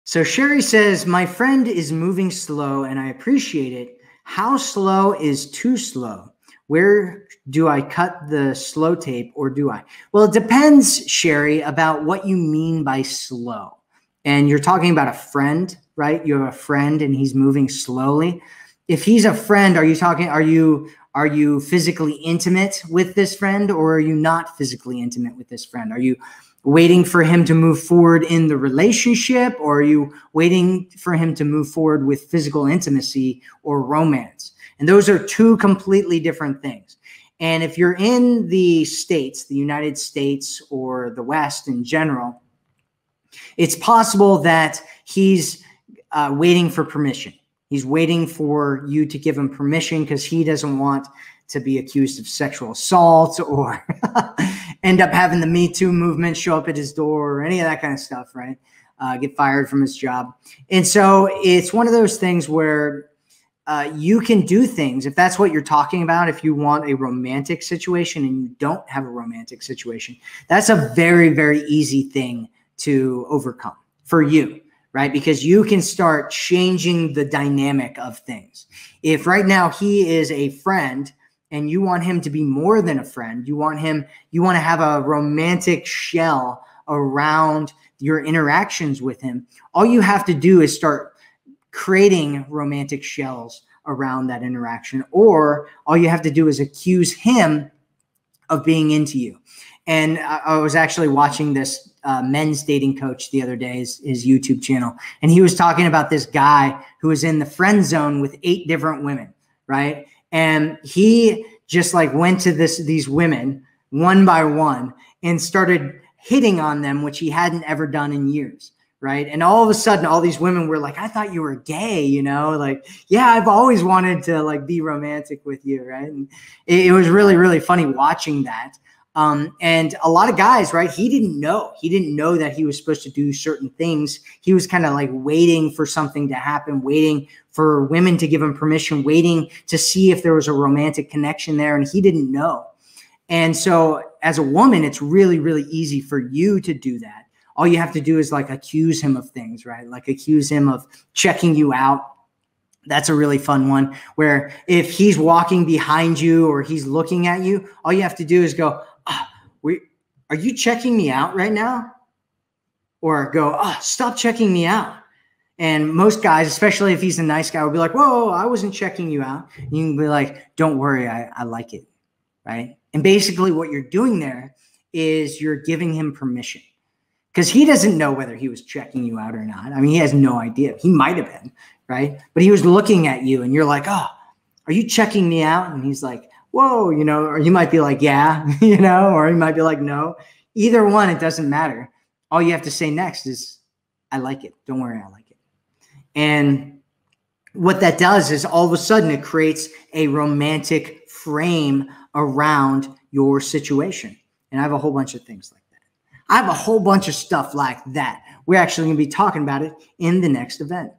So Sherry says, my friend is moving slow and I appreciate it. How slow is too slow? Where do I cut the slow tape or do I? Well, it depends, Sherry, about what you mean by slow. And you're talking about a friend, right? You have a friend and he's moving slowly. If he's a friend, are you physically intimate with this friend or are you not physically intimate with this friend? Are you waiting for him to move forward in the relationship, or are you waiting for him to move forward with physical intimacy or romance? And those are two completely different things. And if you're in the States, the United States or the West in general, it's possible that he's waiting for permission. He's waiting for you to give him permission because he doesn't want to be accused of sexual assault or end up having the Me Too movement show up at his door or any of that kind of stuff, right? Get fired from his job. And so it's one of those things where you can do things, if that's what you're talking about, if you want a romantic situation and you don't have a romantic situation, that's a very, very easy thing to overcome for you, right? Because you can start changing the dynamic of things. If right now he is a friend and you want him to be more than a friend, you want to have a romantic shell around your interactions with him, all you have to do is start creating romantic shells around that interaction, or all you have to do is accuse him of being into you. And I was actually watching this men's dating coach the other day, his YouTube channel, and he was talking about this guy who was in the friend zone with 8 different women, right? And he just like went to these women one by one and started hitting on them, which he hadn't ever done in years, right? And all of a sudden, all these women were like, I thought you were gay, like, yeah, I've always wanted to like be romantic with you, right? And it was really, really funny watching that. And a lot of guys, right? He didn't know that he was supposed to do certain things. He was kind of like waiting for something to happen, waiting for women to give him permission, waiting to see if there was a romantic connection there. And he didn't know. And so as a woman, it's really, really easy for you to do that. All you have to do is like accuse him of things, right? Like accuse him of checking you out. That's a really fun one where if he's walking behind you or he's looking at you, all you have to do is go, are you checking me out right now? Or go, stop checking me out. And most guys, especially if he's a nice guy, will be like, whoa, I wasn't checking you out. And you can be like, don't worry, I like it, right? And basically what you're doing there is you're giving him permission because he doesn't know whether he was checking you out or not. I mean, he has no idea. He might have been, right? But he was looking at you and you're like, are you checking me out? And he's like, whoa, or you might be like, yeah, or you might be like, no. Either one, it doesn't matter. All you have to say next is, I like it. Don't worry, I like it. And what that does is all of a sudden it creates a romantic frame around your situation. And I have a whole bunch of things like that. I have a whole bunch of stuff like that. We're actually going to be talking about it in the next event.